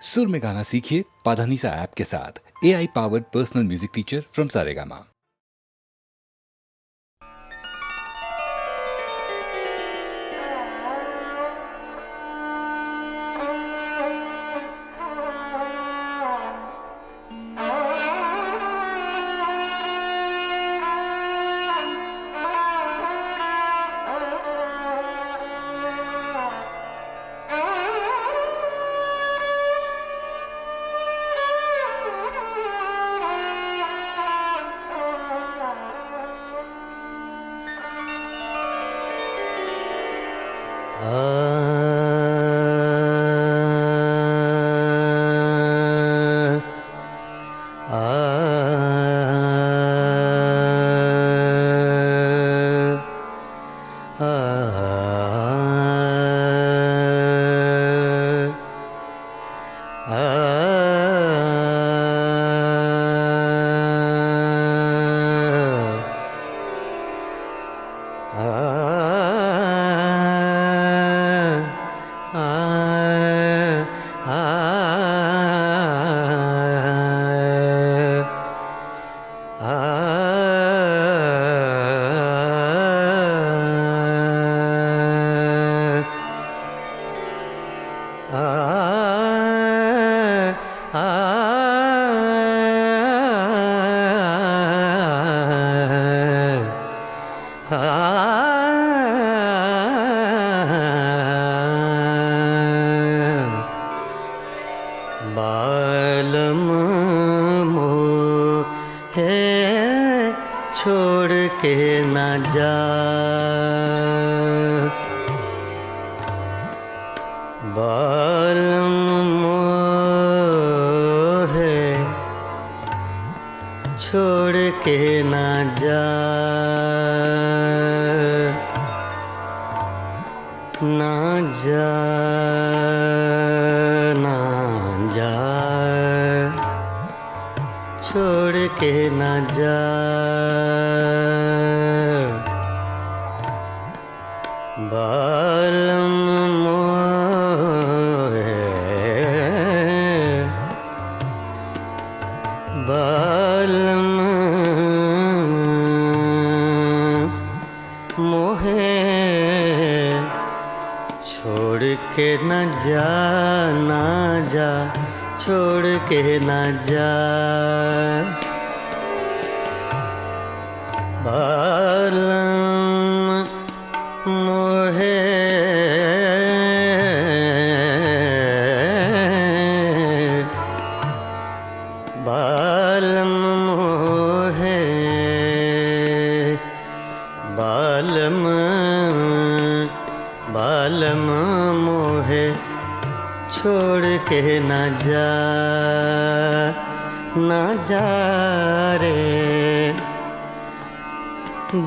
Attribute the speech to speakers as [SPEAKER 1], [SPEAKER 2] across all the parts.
[SPEAKER 1] सुर में गाना सीखिए पाधानीसा ऐप के साथ। AI powered personal music teacher from Saregama.
[SPEAKER 2] बालम मोहे छोड़ के न जा, बालम मोहे छोड़ के न जा, ना जा ना जा, छोड़ के ना जा, बालम मोहे बालम मोहे छोड़ के न जा, ना जा, छोड़ के न जा, बालम मोहे बालम मोहे बालम बालम मोहे छोड़ के न जा, ना जा रे,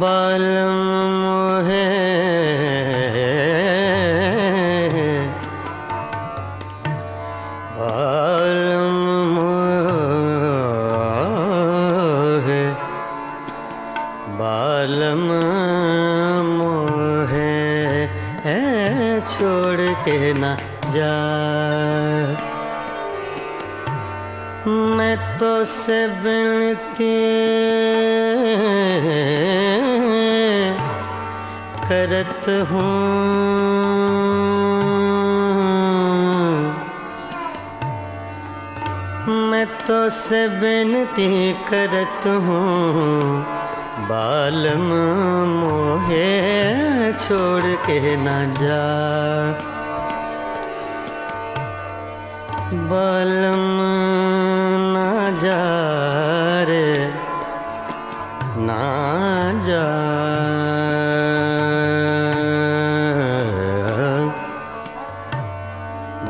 [SPEAKER 2] बालम मोहे बालम मोहे बालम मोहे छोड़ के न जा। मैं तो से विनती करत हूँ, मैं तो से विनती करत हूँ, बालम मोहे छोड़ के न जा, बालम ना जा रे, ना जा,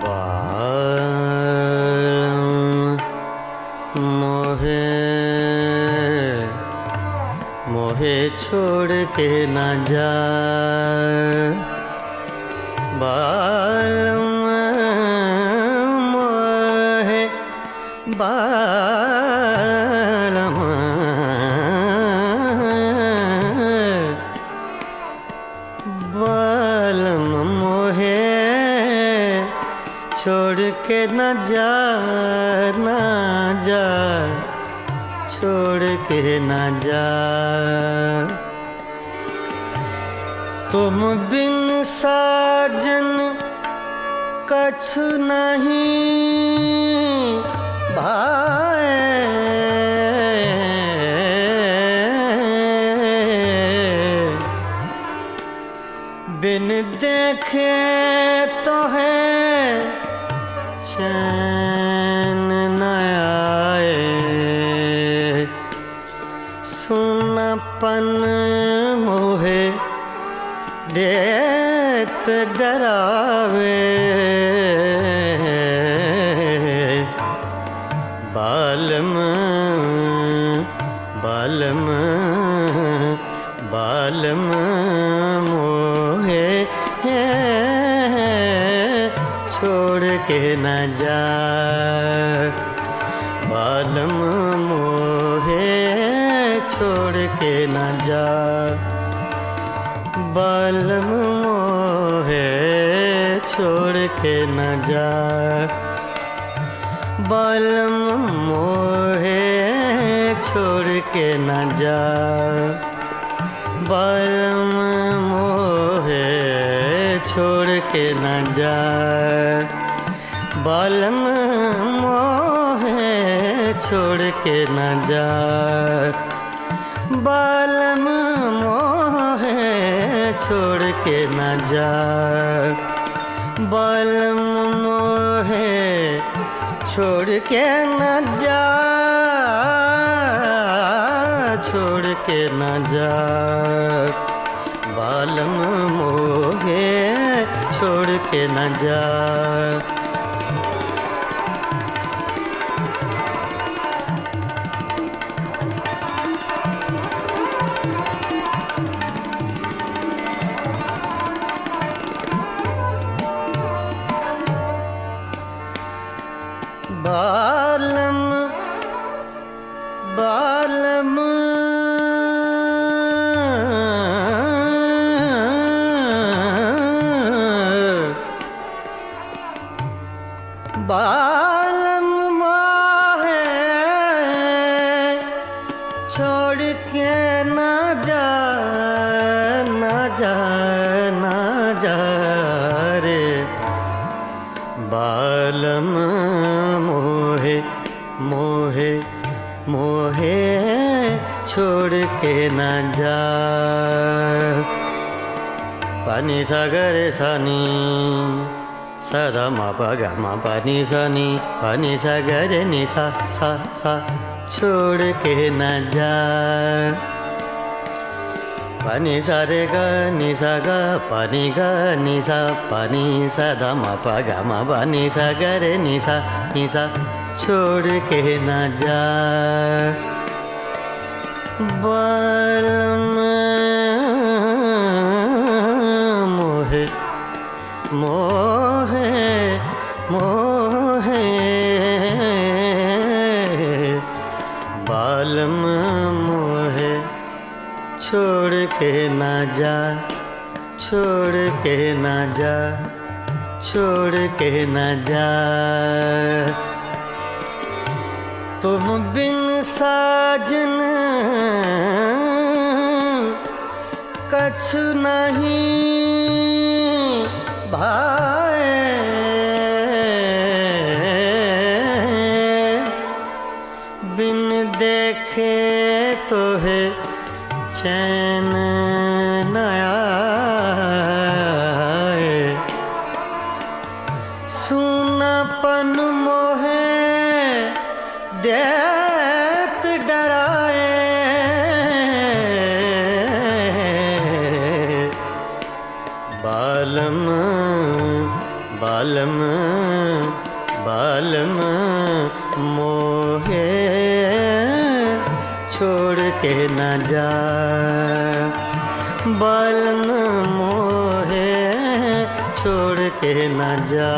[SPEAKER 2] बालम मोहे मोहे छोड़ के न जा, बालम मोहे बालम बालम मोहे छोड़ के न जा ना जा छोड़ के ना जा। तुम बिन साजन कछु नहीं भाए, बिन देखे तो है चैन न आए। सुनापन मोहे देत डरावे, बालम बालम बालम मोहे छोड़ के न जा। बालम मोहे छोड़ के न जा। बालम मोहे छोड़ के न जा। बालम मोहे छोड़ के न जा। बालम मोहे छोड़ के न जा। बालम मोहे छोड़ के न जा। बालम मोहे छोड़ के न जा। बालम मोहे छोड़ के न जा। छोड़ के न जा। बालम मोहे छोड़ के न जा। बालम बालम बालम मोहे छोड़ के ना जा ना जा ना जा रे। बालम मोहे मोहे मोहे छोड़ के ना जा। पानी सागर सानी सदा मा पा गा मा पानी सानी पानी सागर नि सा सा सा छोड़ के ना जा। पानी सा रे गा नि सा गा पानी गा नि सा पानी सदा मा पा गा मा पानी सागर नि सा छोड़ के ना जा। बालम मोहे मोहे मोहे बालम मोहे छोड़ के ना जा। छोड़ के ना जा। छोड़ के ना जा। तुम बिन साजन कछु नहीं भाए, बिन देखे तो है चैन न आए। सुनापन मोहे देत डराए, बालम बालम बालम मोहे छोड़ के न जा। बालम मोहे छोड़ के न जा।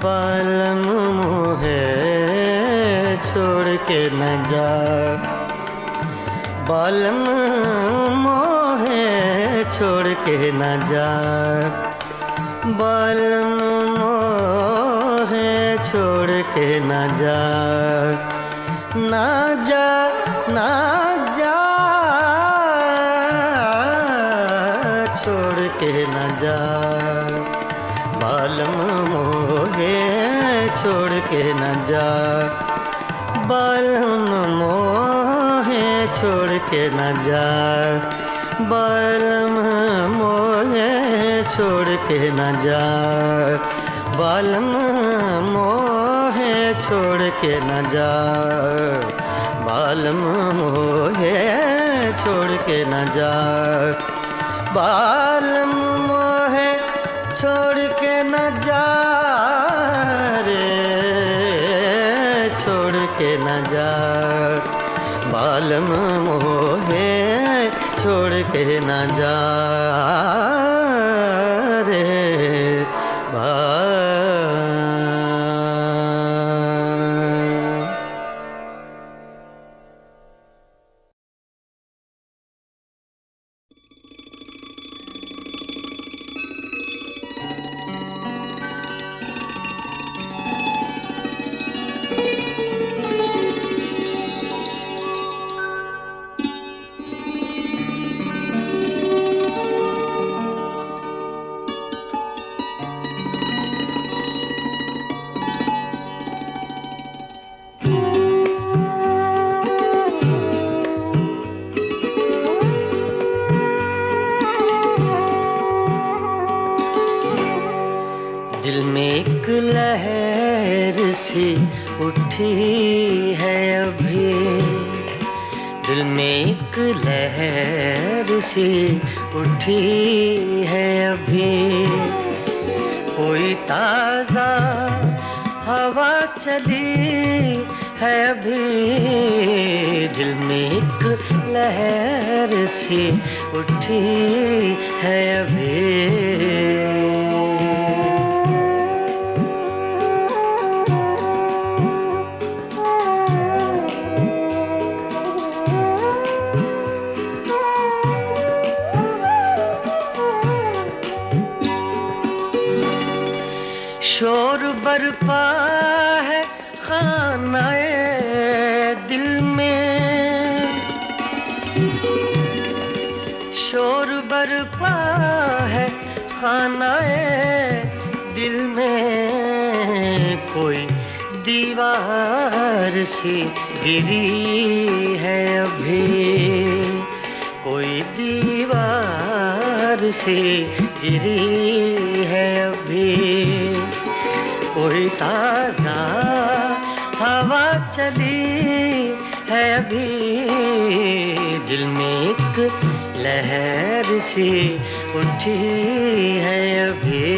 [SPEAKER 2] बालम मोहे छोड़ के न जा। बालम मोहे छोड़ के न जा। बालम मोहे छोड़ के न जा, ना जा, ना जा, छोड़ के न जा। बालम मोहे छोड़ के न जा, बालम मोहे छोड़ के न जा, बालम मोहे छोड़ के न जा, बालम मोहे छोड़ के न जा, बालम मोहे छोड़ के न जा, बालम मोहे छोड़ के न जा रे, छोड़ के न जा, बालम मोहे छोड़ के न जा रे दिल में एक लहर सी उठी है अभी, दिल में एक लहर सी उठी है अभी, कोई ताज़ा हवा चली है अभी, दिल में एक लहर सी उठी है अभी। शोर बरपा है खानाए दिल में, शोर बरपा है खानाए दिल में, कोई दीवार सी गिरी है अभी, कोई दीवार सी गिरी है अभी, कोई ताज़ा हवा चली है अभी, दिल में एक लहर सी उठी है अभी।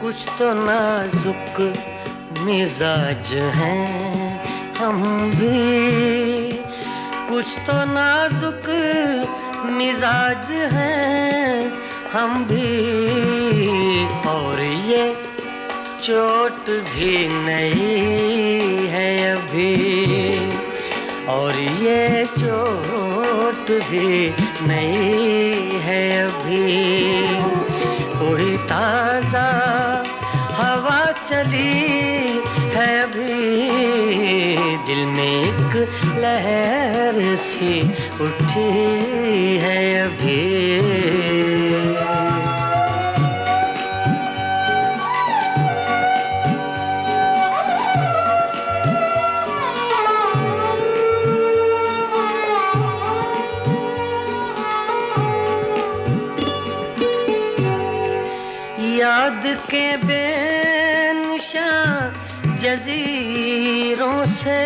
[SPEAKER 2] कुछ तो नाजुक मिजाज हैं हम भी, कुछ तो नाजुक मिजाज हैं हम भी, और ये चोट भी नहीं है अभी, और ये चोट भी नहीं है अभी, कोई ताज़ा हवा चली है अभी, दिल में एक लहर सी उठी है अभी। याद के बेनिशान जज़ीरों से,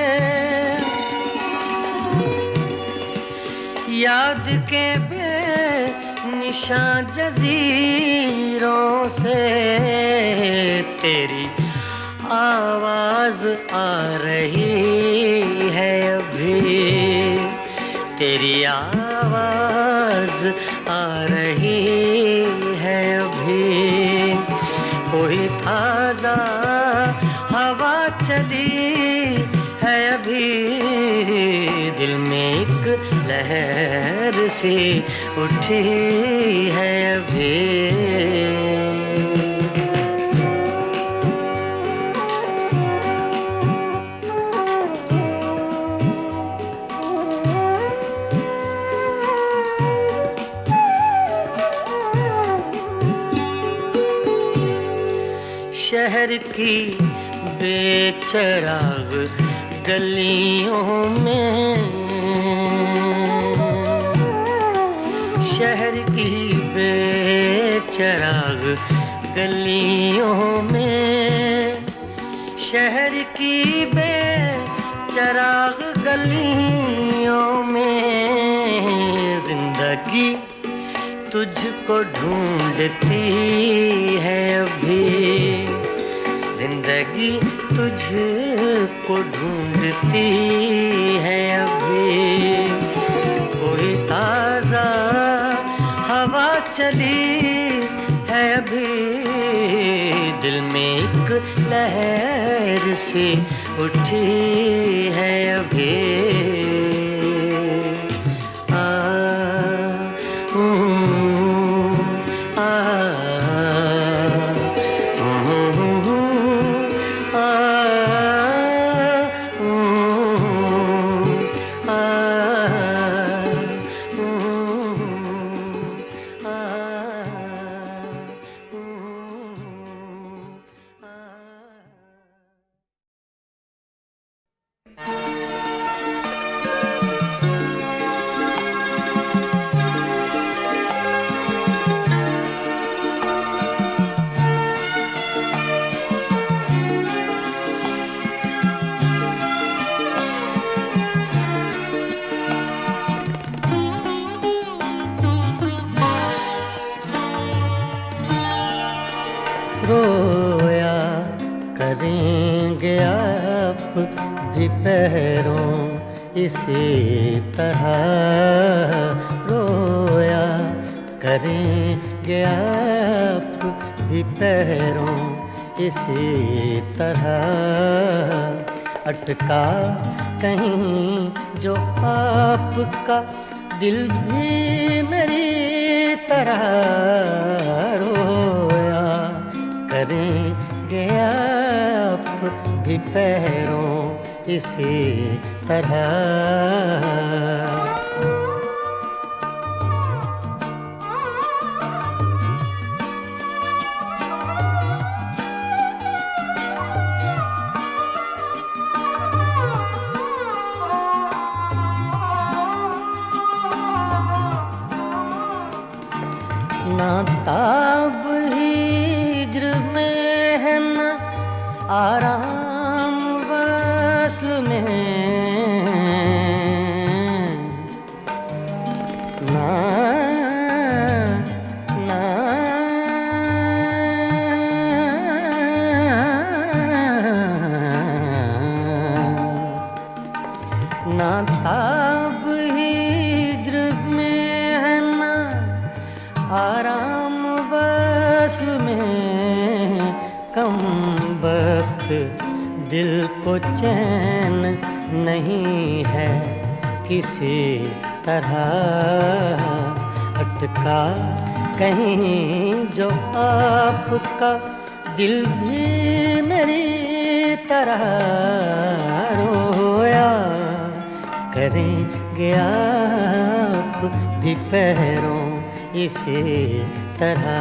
[SPEAKER 2] याद के बेनिशान जज़ीरों से, तेरी आवाज़ आ रही है अभी, तेरी आवाज़ आ रही है अभी, कोई ताजा हवा चली है अभी, दिल में एक लहर सी उठी है अभी। शहर की बेचराग गलियों में, शहर की बेचराग गलियों में, शहर की बेचराग गलियों में, जिंदगी तुझको ढूंढती है अभी, जिंदगी तुझको ढूंढती है अभी। कोई ताजा हवा चली है अभी, दिल में एक लहर सी उठी है अभी। रोया करेंगे आप भी पैरों इसी तरह, रोया करेंगे आप भी पैरों इसी तरह। अटका कहीं जो आपका दिल भी मेरी तरह, रोया करेंगे आप भी पैरों इसी तरह। ना ताब हिज्र में है न आराम वस्ल में, ना ना ना ताब हिज्र में है न आराम वस्ल में, कम बख्त दिल को चैन नहीं है किसी तरह। अटका कहीं जो आपका दिल भी मेरी तरह, रोया करेंगे आप भी पैरों इसी तरह।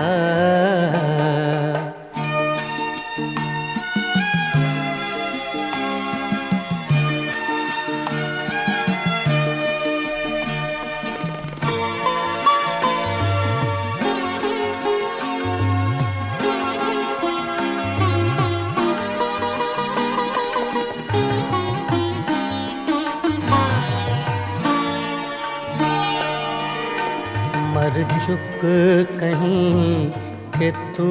[SPEAKER 2] मर चुक कहीं कि तू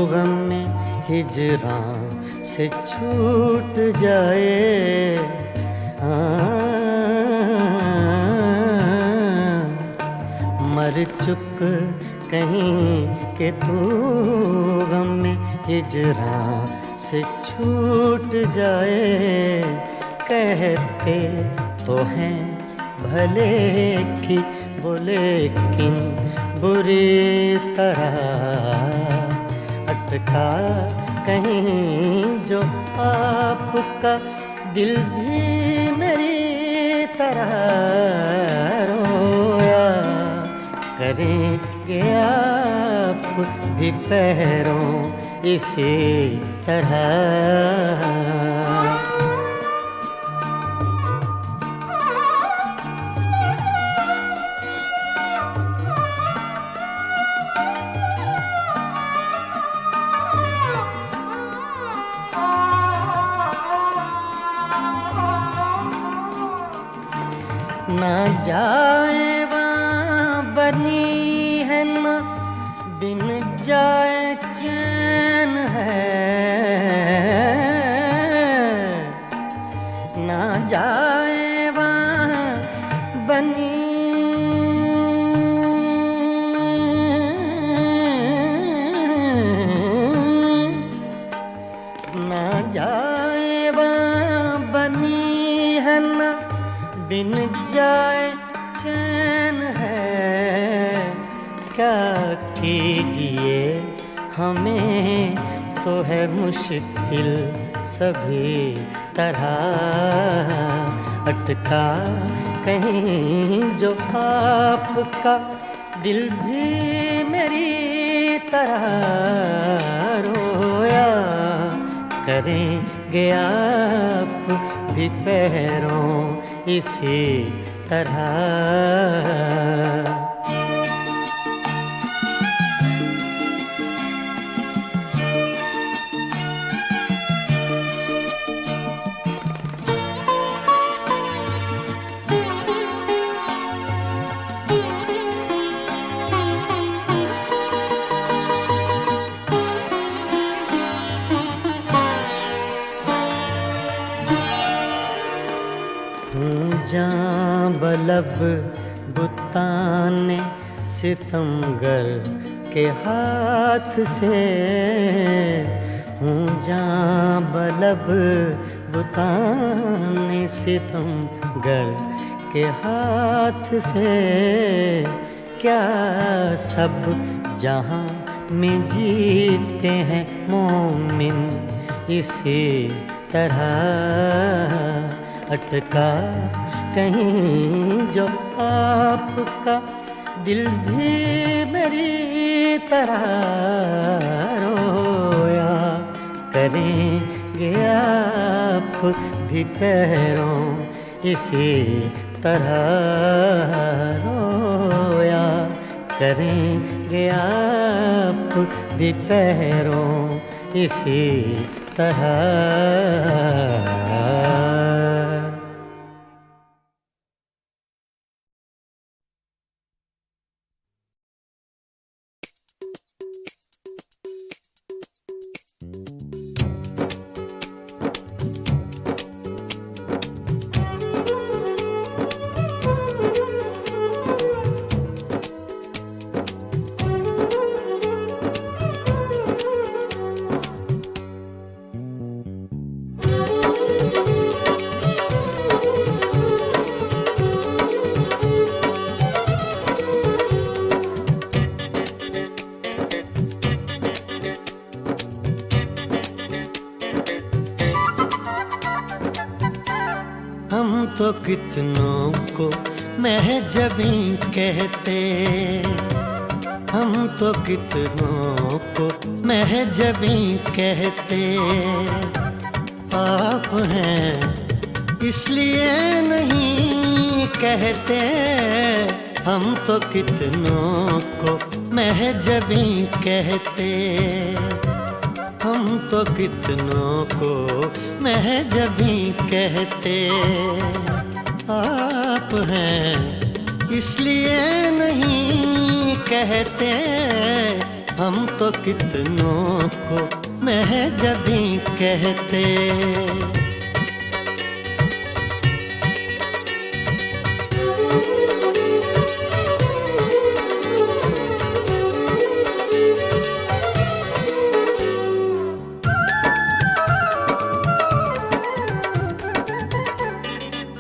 [SPEAKER 2] गम में हिजरां से छूट जाए, मर चुक कहीं कि तू गम में हिजरां से छूट जाए। कहते तो हैं भले कि वो लेकिन बुरी तरह अटका कहीं जो आपका दिल भी मेरी तरह रोया करेंगे आप भी पैरों इसी तरह। ना जाए वहाँ बनी है ना बिन जाए चैन है। ना जाए वहाँ बनी ना जाए वहाँ बनी है ना बिन जाए चैन है। क्या कीजिए हमें तो है मुश्किल सभी तरह अटका कहीं जो आपका दिल भी मेरी तरह रोया करेंगे आप भी पैरों इसी तरह। जां बलब बुताने सितमगर के हाथ से हूँ जां बलब बुताने सितमगर के हाथ से। क्या सब जहाँ में जीते हैं मोमिन इसी तरह अटका कहीं जो आपका दिल भी मेरी तरह रोया करेंगे आप भी पैरों इसी तरह रोया करेंगे आप भी पैरों इसी तरह। हम तो कितनों को महजबी कहते, हम तो कितनों को महजबी कहते। आप हैं इसलिए नहीं कहते, हम तो कितनों को महजबी कहते। हम तो कितनों को महजबी कहते। आप हैं इसलिए नहीं कहते, हम तो कितनों को महजबी कहते।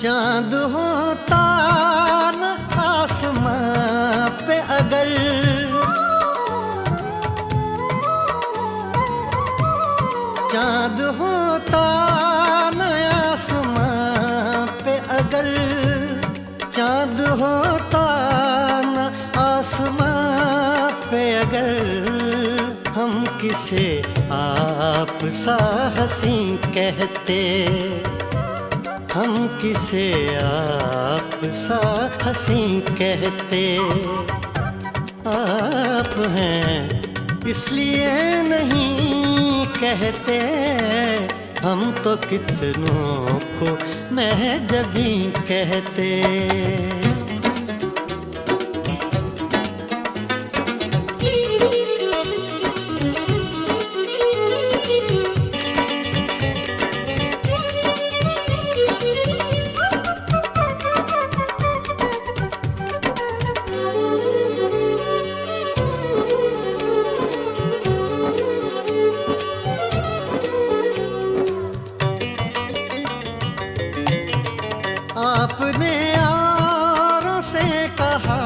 [SPEAKER 2] चांद होता न आसमां पे अगर, चांद होता न आसमां पे अगर, चांद होता न आसमां पे अगर, हम किसे आप सा हंसी कहते, हम किसे आप सा हंसी कहते। आप हैं इसलिए नहीं कहते, हम तो कितनों को महजबी कहते। आपने यारों से कहा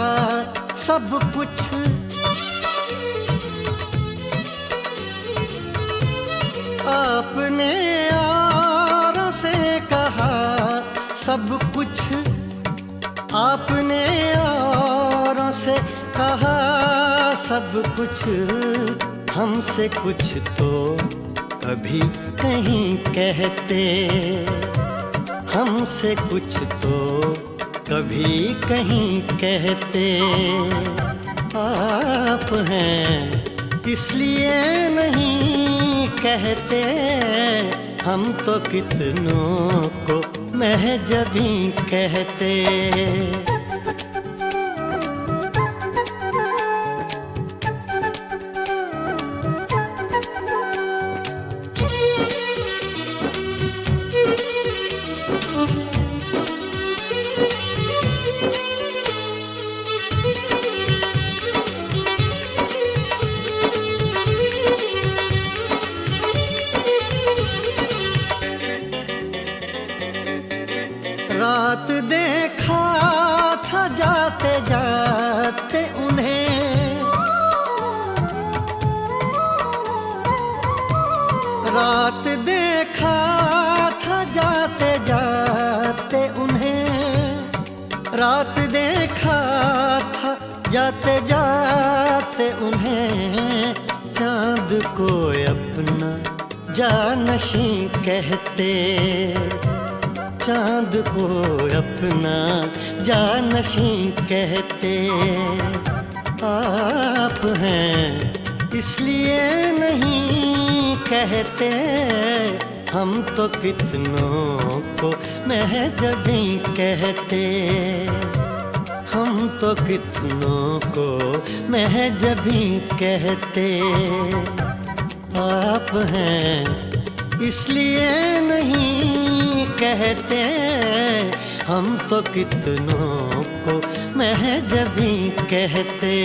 [SPEAKER 2] सब कुछ, आपने यारों से कहा सब कुछ, आपने यारों से कहा सब कुछ, हमसे कुछ तो कभी नहीं कहते, हमसे कुछ तो कभी कहीं कहते। आप हैं इसलिए नहीं कहते, हम तो कितनों को महजबी कहते। रात देखा था जाते जाते उन्हें, रात देखा था जाते जाते उन्हें, रात देखा था जाते जाते उन्हें, चांद को अपना जानशी कहते, चांद को अपना जानशी कहते। आप हैं इसलिए नहीं कहते, हम तो कितनों को महजबी कहते, हम तो कितनों को महजबी कहते। आप हैं इसलिए नहीं कहते, हम तो कितनों को महजबी कहते।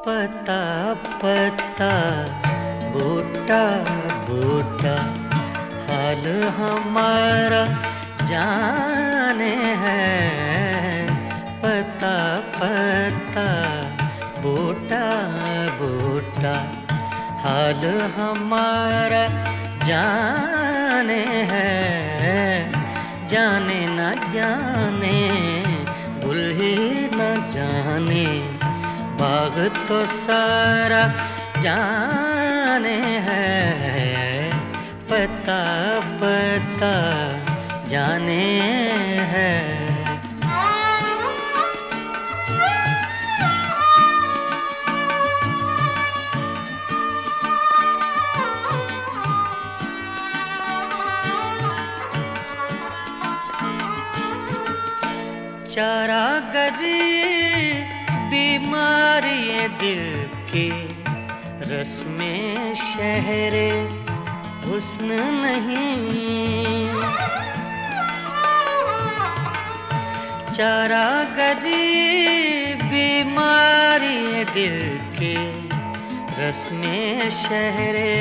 [SPEAKER 2] पता पता बूटा बूटा हाल हमारा जाने है, पता पता बूटा बूटा हाल हमारा जाने है, जाने न जाने गुल ही न जाने बाग तो सारा जाने है, पता पता जाने है। चारा गरी बीमारी ये दिल की रस्में शहरे हुस्न नहीं। चारा गरी बीमारी ये दिल की रस्में शहरे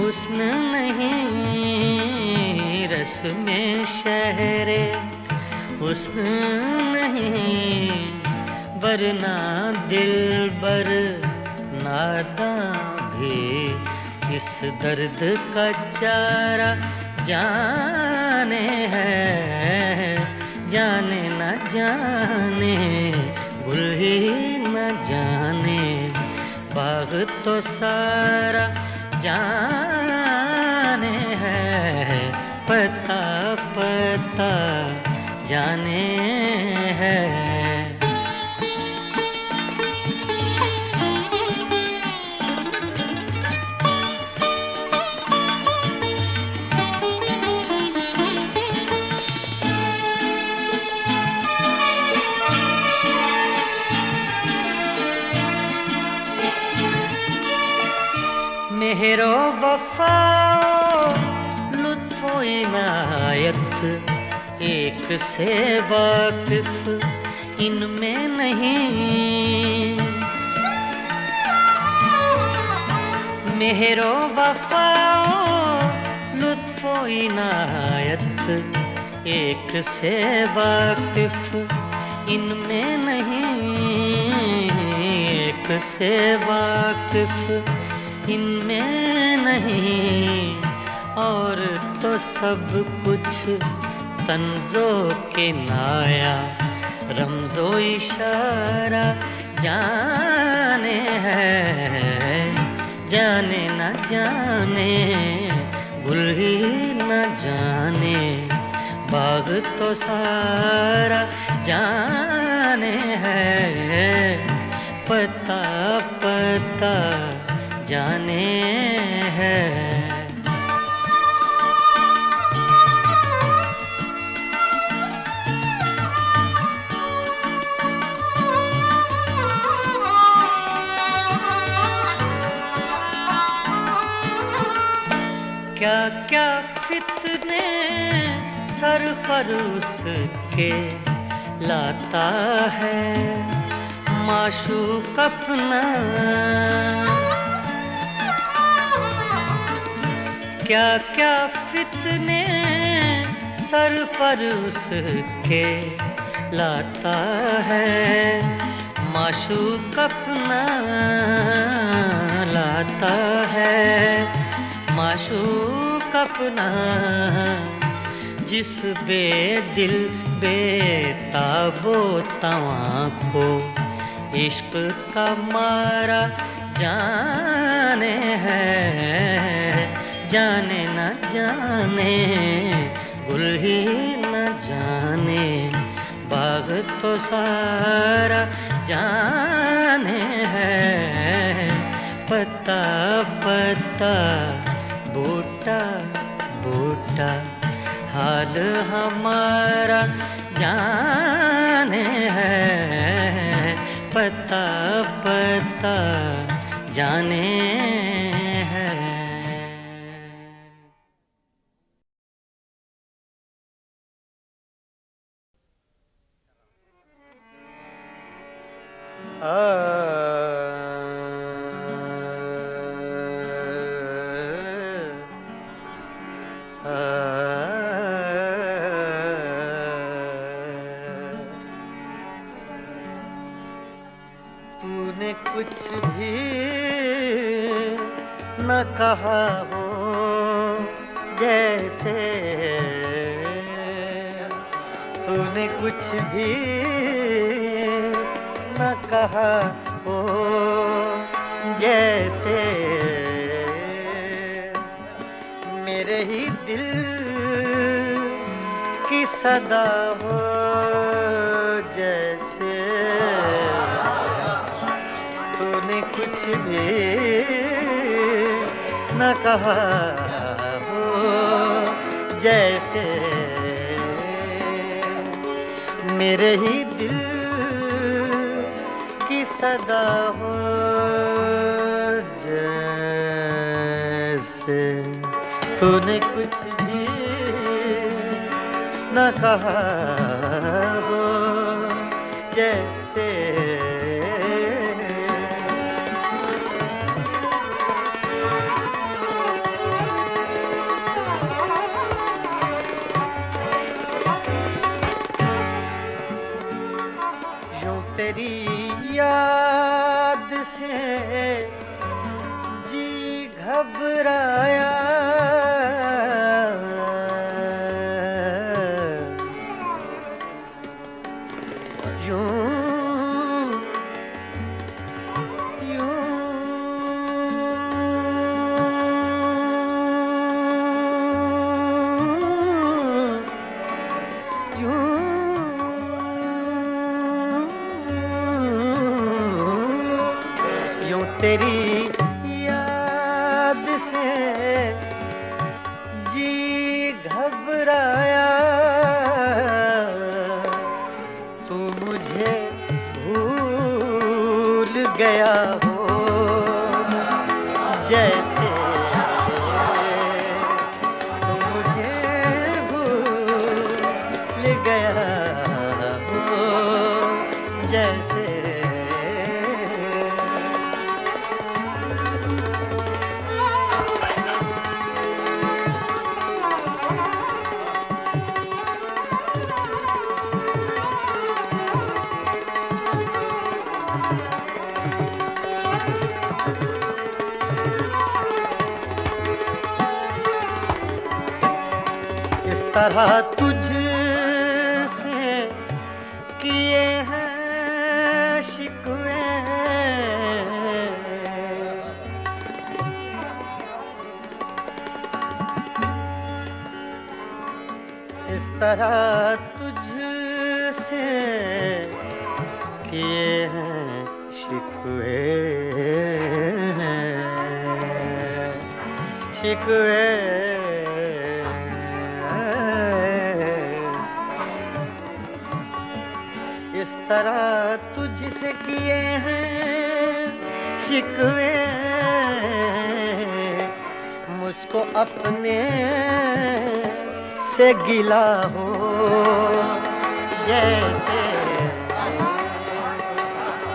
[SPEAKER 2] हुस्न नहीं। रस्में शहरे हुस्न नहीं, वरना दिलबर नादां भी इस दर्द का चारा जाने है। जाने न जाने गुल ही न जाने बाग तो सारा जाने है। पता पता जाने है। मेहरो वफाओ लुत्फो इनायत एक से वाकिफ इनमें नहीं। मेहरो वफाओ लुत्फो इनायत एक से वाकिफ इनमें नहीं। एक से वाकिफ इनमें नहीं, और तो सब कुछ तंजो के नाया रमजो इशारा जाने है। जाने न जाने गुल ही न जाने बाग तो सारा जाने है। पता पता जाने है। क्या क्या फितने सर पर उसके लाता है माशूक अपना। क्या क्या फितने सर पर उसके लाता है माशूक अपना। लाता है माशूक अपना, जिस बेदिल बेताबो तवां को इश्क का मारा जाने है। जाने न जाने गुल ही न जाने बाग तो सारा जाने है। पता पता बूटा बूटा हाल हमारा जाने है। पता पता जाने है। तूने कुछ भी न कहा हो जैसे, तूने कुछ भी न कहा हो जैसे, मेरे ही दिल की सदा हो जैसे। तूने कुछ भी न कहा हो जैसे, मेरे ही दिल की सदा हो जैसे तूने कुछ भी न कहा हो जैसे यूं तेरी याद से जी घबराया तेरी याद से जी घबराया तू मुझे भूल गया हो जैसे तू मुझे भूल गया हो जैसे इस तरह तुझसे किए हैं शिकवे इस तरह तुझसे किए हैं शिकवे शिकवे इस तरह तुझसे किए हैं शिकवे मुझको अपने से गिला हो जैसे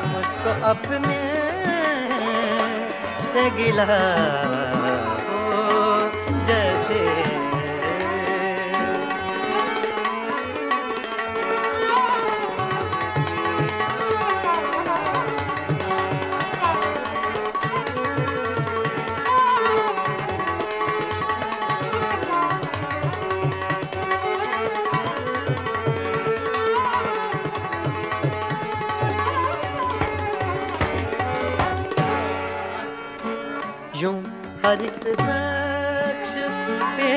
[SPEAKER 2] मुझको अपने से गिला हो जैसे यूं हर एक नक्श पे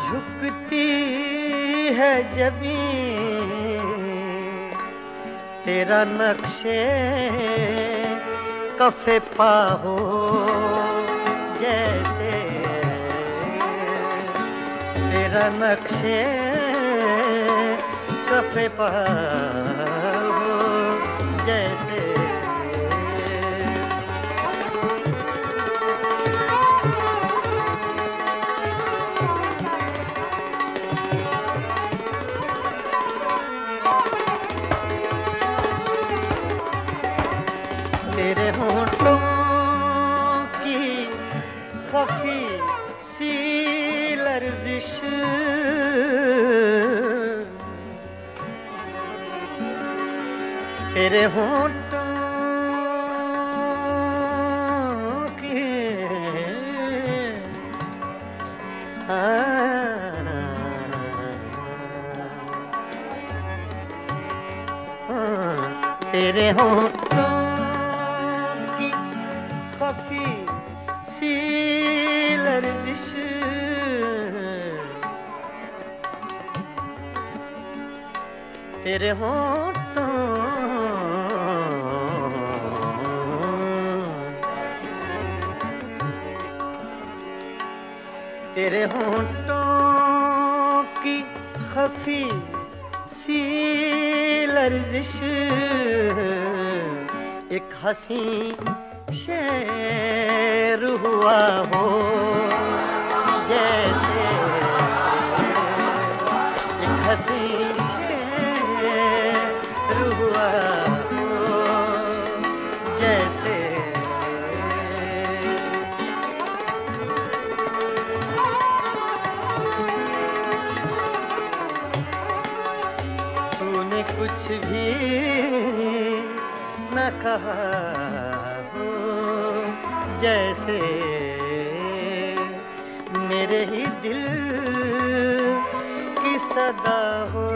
[SPEAKER 2] झुकती है जमीन तेरा नक्शे कफे पा हो जैसे तेरा नक्शे कफे पा हो जैसे तेरे होठों की खफी सी लर्जिश तेरे होठों की तेरे होठों की खफी सी लर्जिश तेरे होठों तेरे होठों की खफी सी गर्जिश एक हंसी शेर हुआ हो, जैसे एक हंसी शेर हुआ हो, जैसे तूने कुछ भी न कहा हो, जैसे मेरे ही दिल की सदा हो,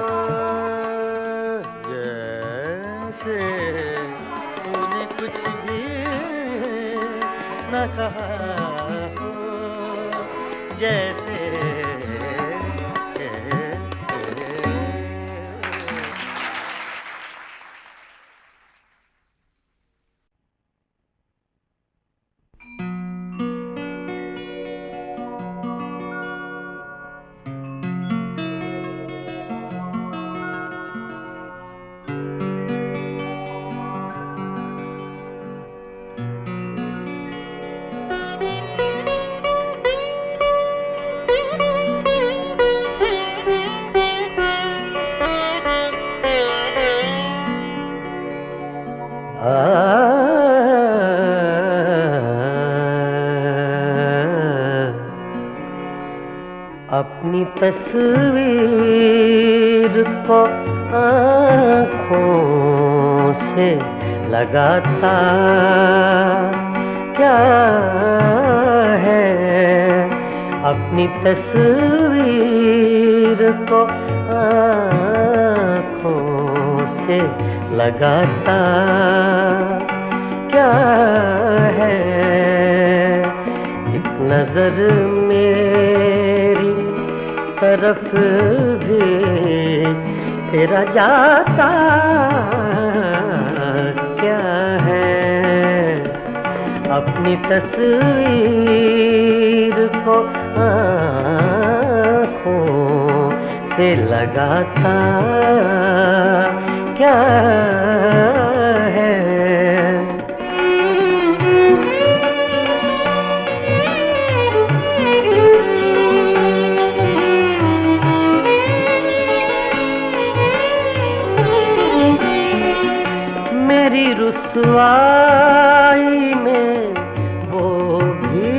[SPEAKER 2] जैसे तूने कुछ भी न कहा हो, जैसे अपनी तस्वीर को आँखों से लगाता क्या है, अपनी तस्वीर को आँखों से लगाता क्या है, एक नजर मेरी तरफ भी तेरा जाता क्या है, अपनी तस्वीर को आँखों से लगाता क्या है। मेरी रुसवाई में वो भी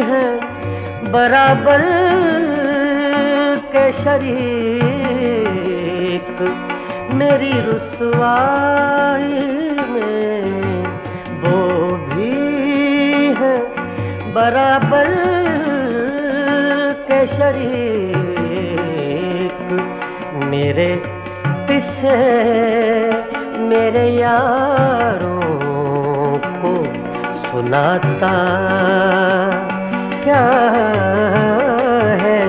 [SPEAKER 2] है बराबर के शरीक, मेरी रुसवाई में वो भी है बराबर के शरीक, मेरे पीछे मेरे यारों को सुनाता क्या है,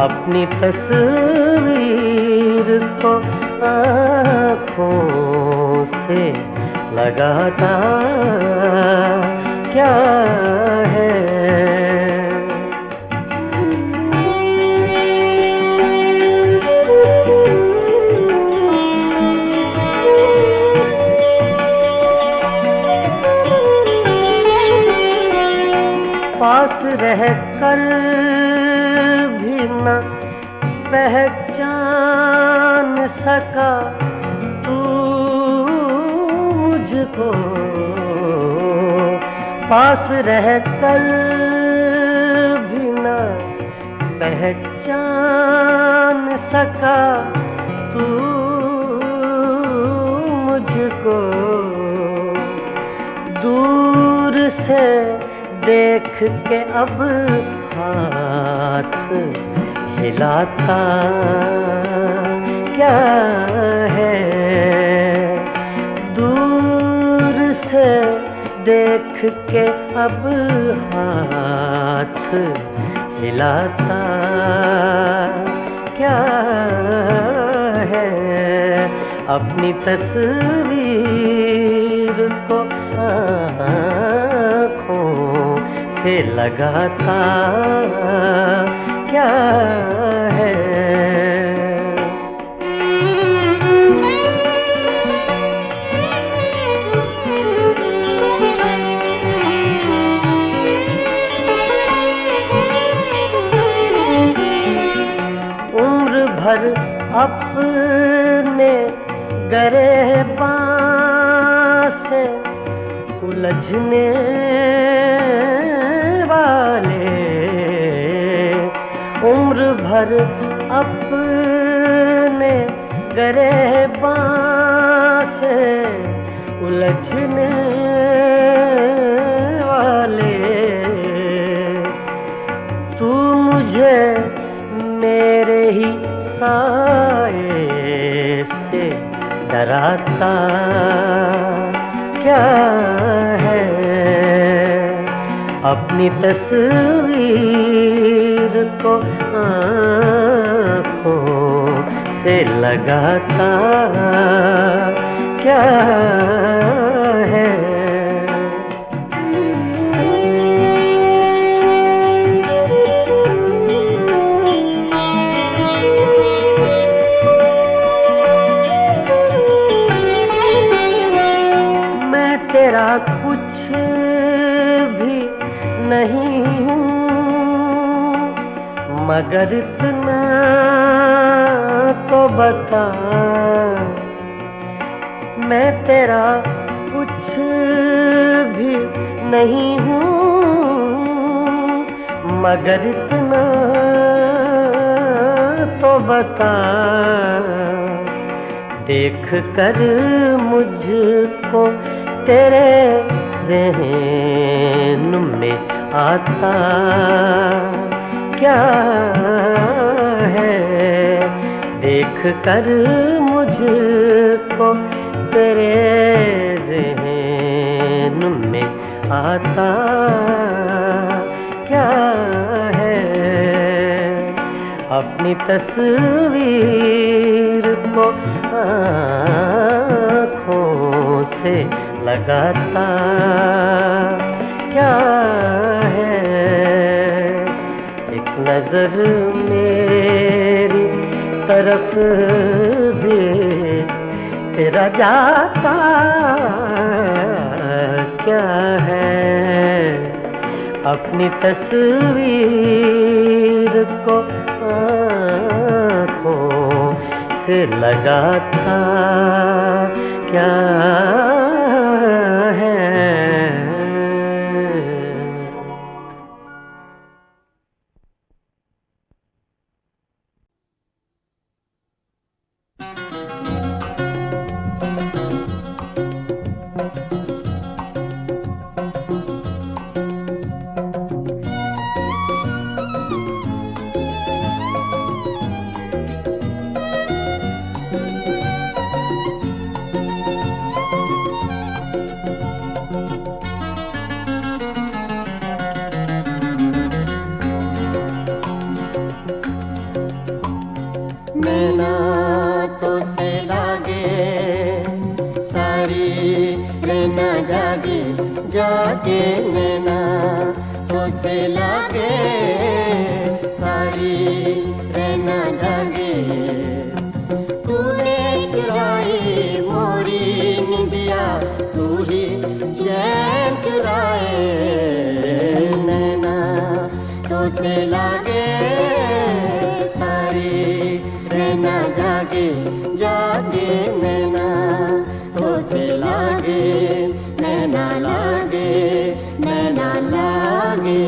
[SPEAKER 2] अपनी तस्वीर को आँखों से लगाता क्या है। पास रह कर भी न पहचान सका तू मुझको, पास रह कर भी न पहचान सका तू मुझको, दूर से देख के अब हाथ हिलाता क्या है, दूर से देख के अब हाथ हिलाता क्या है, अपनी तस्वीर को आँखों से लगाता क्या है। भर अपने गरेबां से उलझने वाले, उम्र भर अपने गरेबां से उलझने वाले, तू मुझे मेरे ही साए से डराता क्या है? अपनी तस्वीर को आँखों से लगाता क्या है? मैं तेरा कुछ भी नहीं हूँ, मगर इतना तो बता, मैं तेरा कुछ भी नहीं हूँ, मगर इतना तो बता। देख कर मुझको तेरे ज़हन में आता क्या है? देख कर मुझको तेरे ज़हन में आता क्या है? अपनी तस्वीर को आँखों से लगाता क्या है? एक नजर मेरी तरफ भी तेरा जाता क्या है? अपनी तस्वीर को आँखों से लगाता क्या है? नैना तो से लागे सारी नैना जागे जागे, नैना तो से लागे सारी नैना जागे। तूने चुराई मोरी निंदिया, तू ही चैन चुराए। नैना तो से लागे सारी नैना जागे जागे, नैना तो से लागे, नैना लागे, नैना लागे।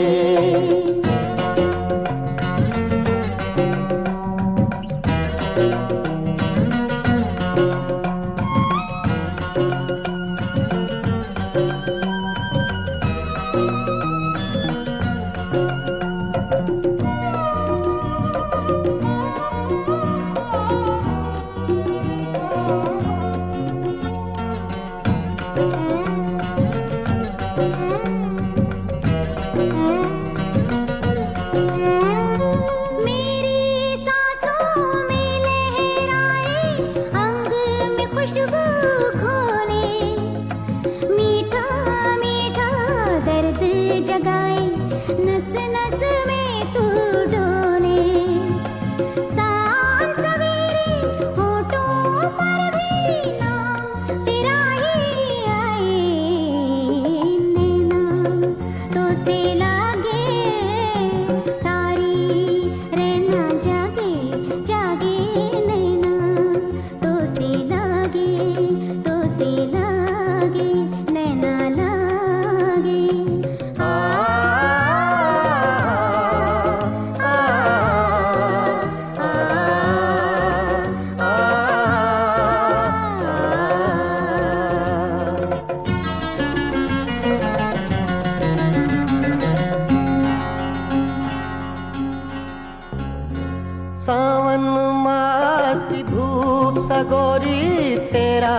[SPEAKER 2] सावन मास की धूप सा गोरी तेरा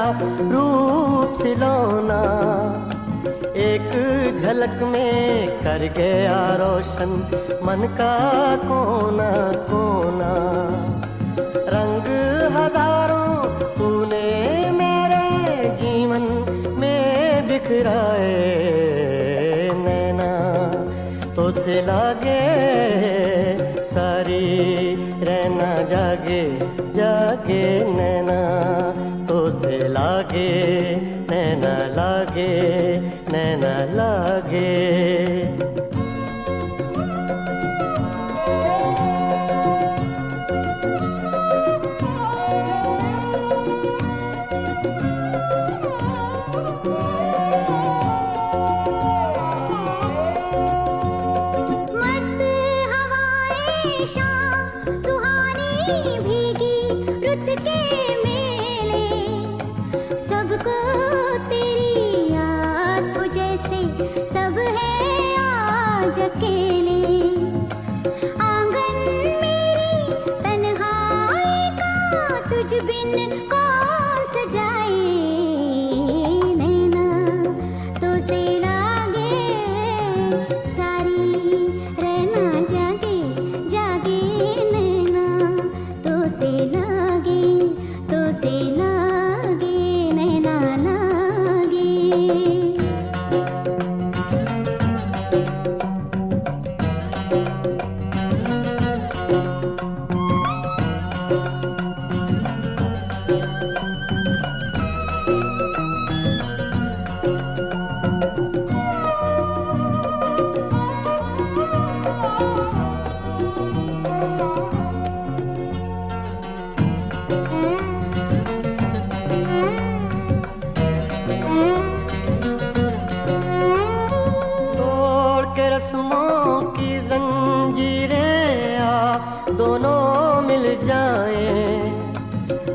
[SPEAKER 2] रूप सिलौना, एक झलक में कर गया रोशन मन का कोना कोना। रंग हजारों तूने मेरे जीवन में बिखराए, नैना तो से लागे सारी रहना जागे जागे, नैना तो से लागे नैना लागे नैना लागे।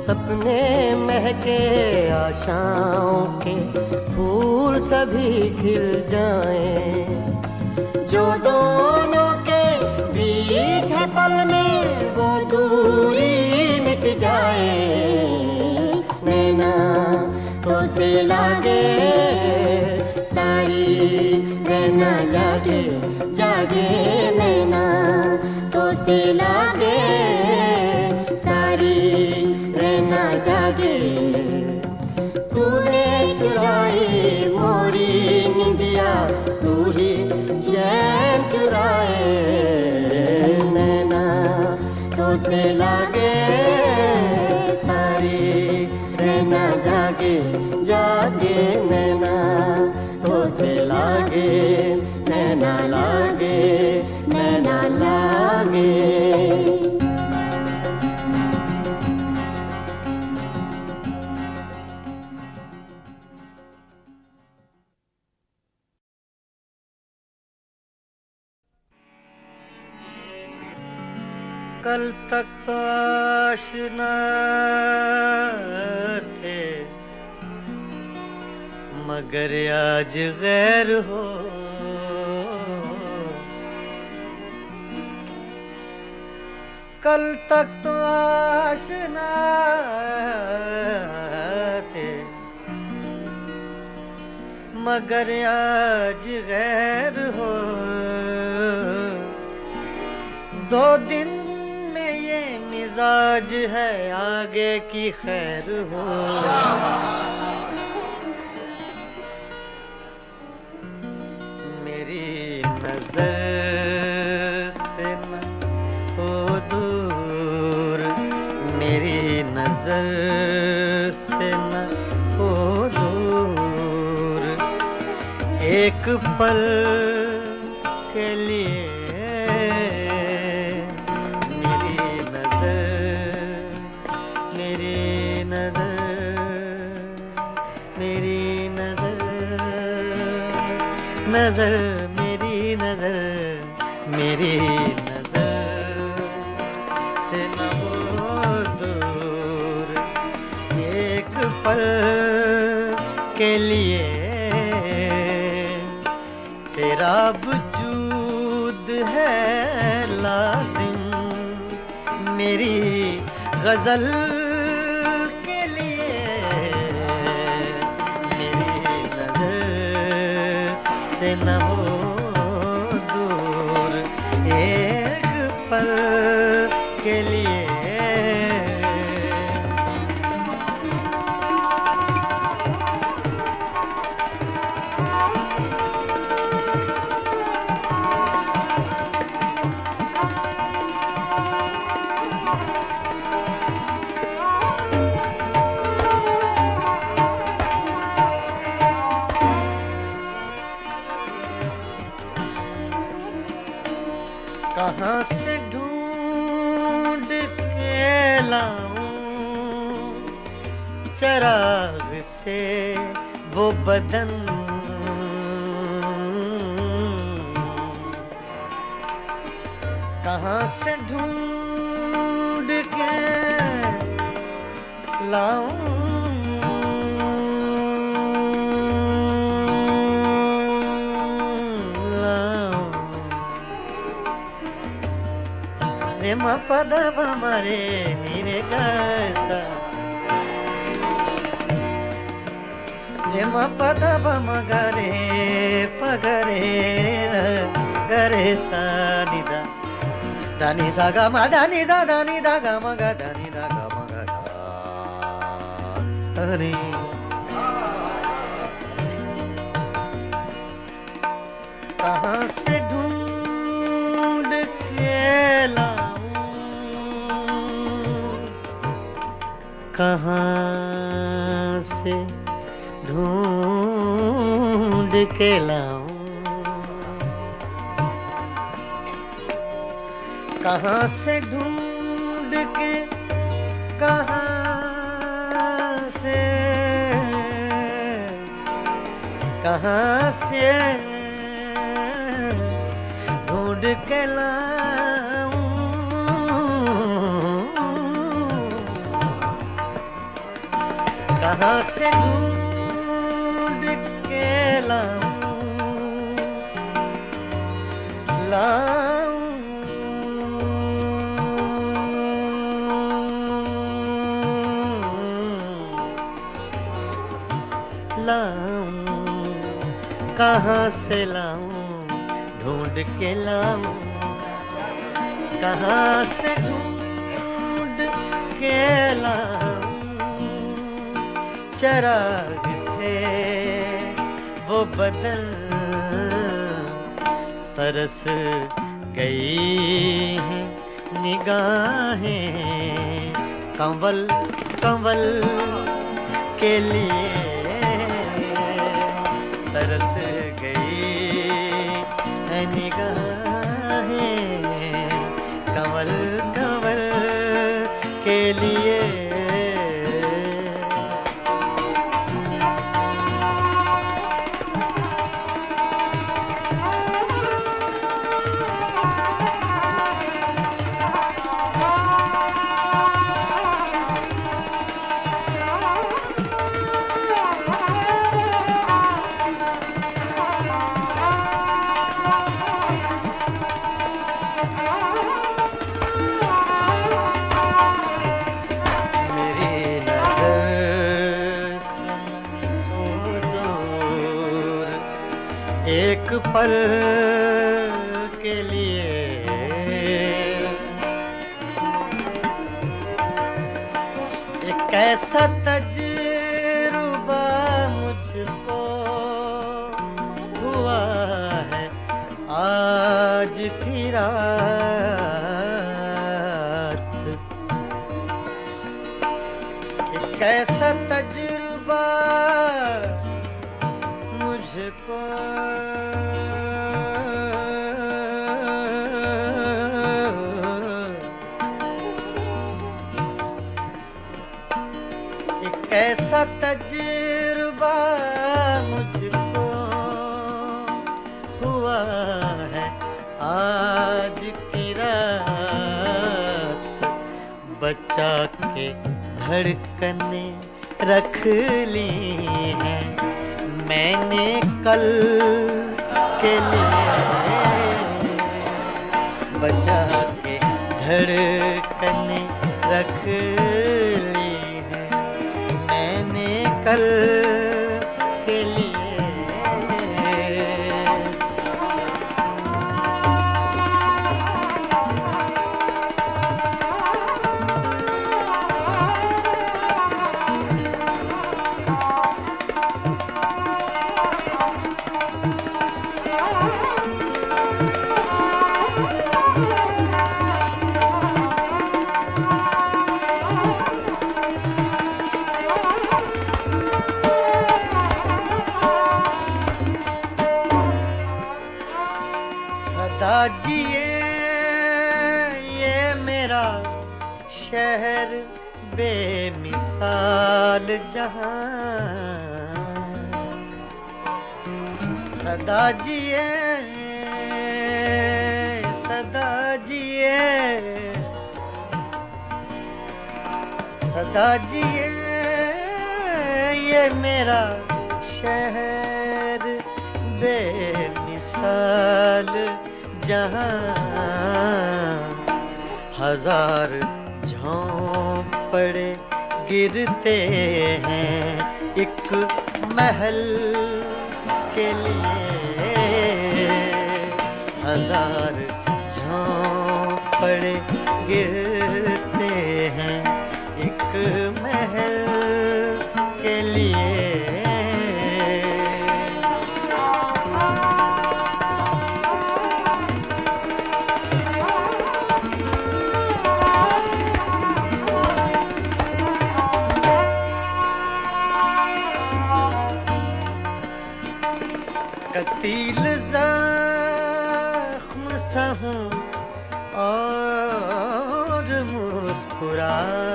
[SPEAKER 2] सपने महके आशाओं के फूल सभी खिल जाएं, जो दोनों के बीच है पल में वो दूरी मिट जाए, नैना तो से लागे सारी रहना जागे जागे, नैना तो से लागे सारी रहना जागे। तूने चुराई मोरी निंदिया, तू ही चैन चुराए, नैना तो से लागे सारी रहना जागे जागे, नैना तो से लागे नैना लागे नैना लागे। कल तक तो आशना थे मगर आज गैर हो, कल तक तो आशना थे मगर आज गैर हो, दो दिन मिजाज है आगे की खैर हो। मेरी नजर से न हो दूर, मेरी नजर से न हो दूर, एक पल के लिए नजर मेरी नजर मेरी नजर से न हो दूर, एक पल के लिए तेरा वजूद है लाजिम, मेरी गजल के लिए मेरी नजर से न हो दूर एक पल के लिए। कहाँ से ढूंढ के लाऊं चराग से वो बदन, कहाँ से ढूंढ के लाऊं रे मा पद मरे नीरे कैसा रे मा पद मगरे पगरे गरे सा निदा दानी सा गा मा दानी दा दानी दा गा मा गा दानी दा गा मा गा दा सरे। कहाँ से ढूंढ के लाऊं कहाँ से ढूंढ के लाऊं कहाँ से ढूंढ के कहाँ से ढूंढ के लाऊं कहाँ से ढूंढ के लाऊं कहाँ से लाऊं ढूंढ के लाऊं कहाँ से ढूंढ के लाऊं चराग से वो बदन तरस गई हैं निगाहें कंवल कंवल के लिए तरस गई है निगाहें कंवल कंवल के लिए। एक पल के लिए एक ऐसा तजुर्बा मुझको हुआ है आज की रात। एक ऐसा तजुर्बा मुझको ऐसा तजुर्बा मुझको हुआ है आज की रात। बचा के धड़कने रख ली हैं मैंने कल के लिए। बचा के धड़कने रख ली है मैंने कल के लिए। सदा जिए ये मेरा शहर बेमिसाल जहां, सदा जिए सदा जिए सदा जिए ये मेरा शहर बेमिसाल जहां। हजार झोंपड़े गिरते हैं एक महल के लिए, हजार झोंपड़े गिरते हैं एक महल के लिए। कतील ज़ख्म सा हूँ और मुस्कुराता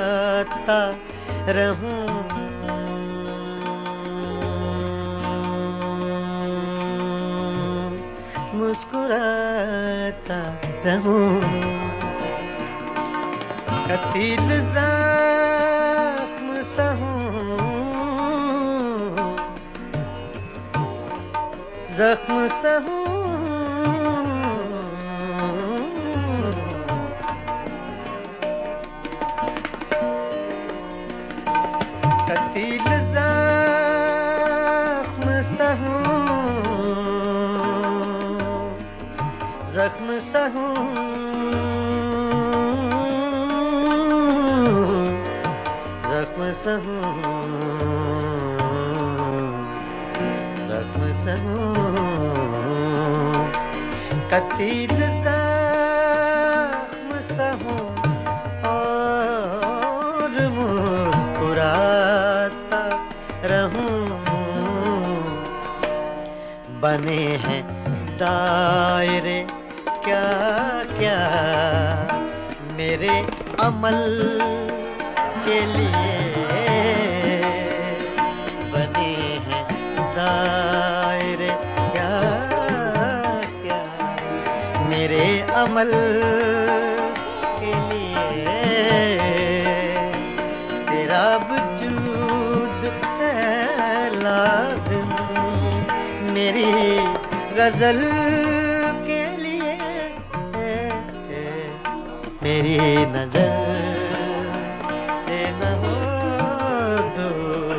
[SPEAKER 2] रहूं, मुस्कुराता रहूं। कतील ज़ख्म सा हूँ, ज़ख्म सा हूँ, कतील ज़ख्म सा हूँ, ज़ख्म सा हूँ, ज़ख्म सा हूँ, ज़ख्म सा हूँ। कतील ज़ख्म सा हूँ और मुस्कुराता रहूं। बने हैं दायरे क्या क्या मेरे अमल के लिए, बने हैं दायरे क्या क्या मेरे अमल के लिए। तेरा वजूद है लाज़िम मेरी गज़ल के लिए, मेरी नज़र से न हो दूर,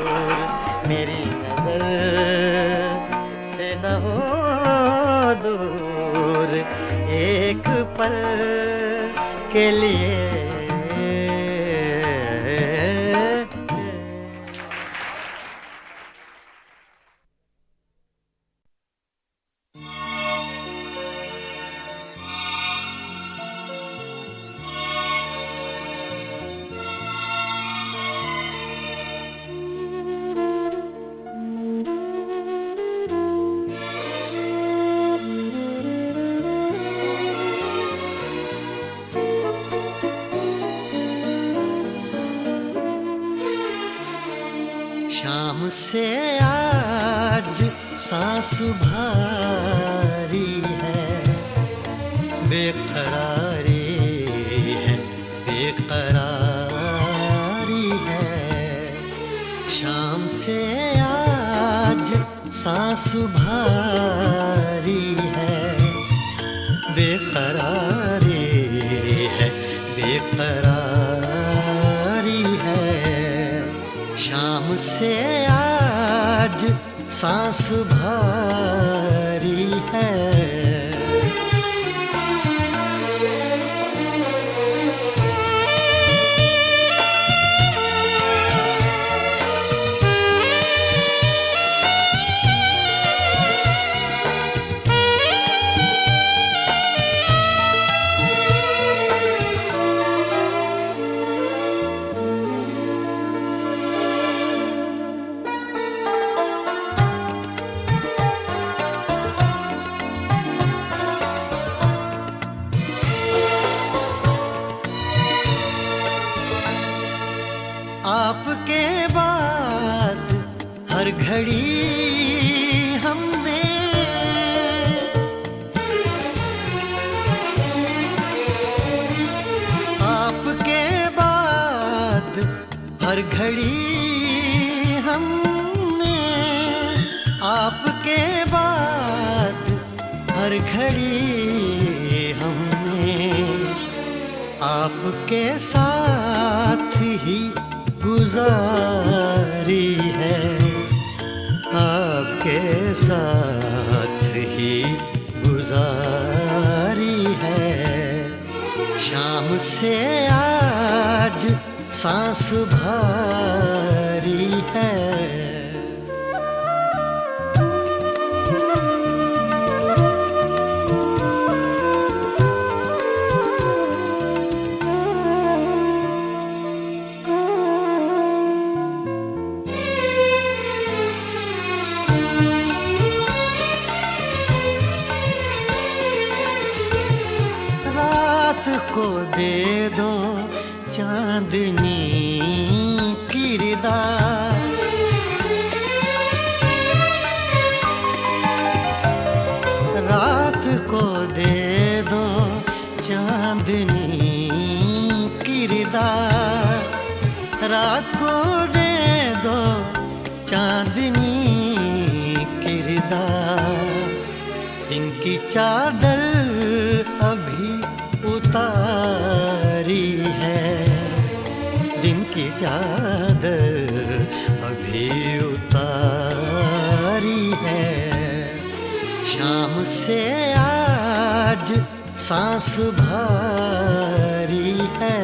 [SPEAKER 2] मेरी नज़र से न हो दूर एक पल के लिए। शाम से आज सांस भारी है, बेकरारी है, बेकरारी है। शाम से आज सांस भारी है, बेकरारी है, से आज सांस भारी है। आपके बाद हर घड़ी हमने आपके बाद हर घड़ी हमने आपके बाद हर घड़ी हमने आपके साथ ही गुजारी है। आपके साथ ही गुजारी है। शाम से आज सांस भारी है। को दे दो चांदनी किरदार, रात को दे दो चांदनी किरदार, रात को दे दो चांदनी किरदार। इनकी चादर अभी उतारी है, दिन की चादर अभी उतारी है। शाम से आज सांस भारी है।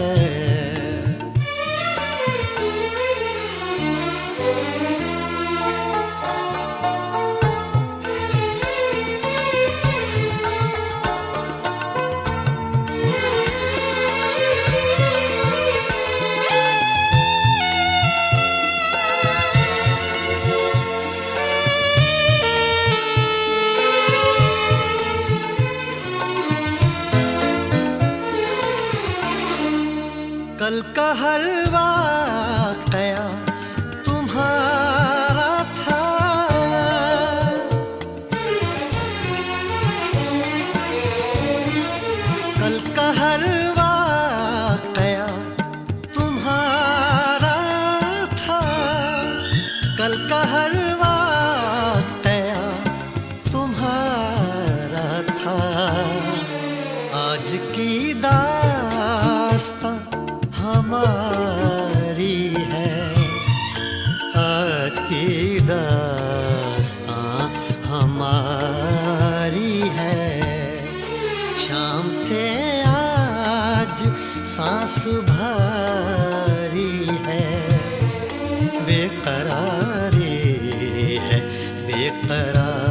[SPEAKER 2] कल का हर वाक़या तुम्हारा था, कल का हर वाक़या तुम्हारा था, कल का हर वाक़या तुम्हारा था। आज की दास्तां हमारी है, आज की दास्तां हमारी है। शाम से आज सांस भारी है, बेकरारी है बेकरारी।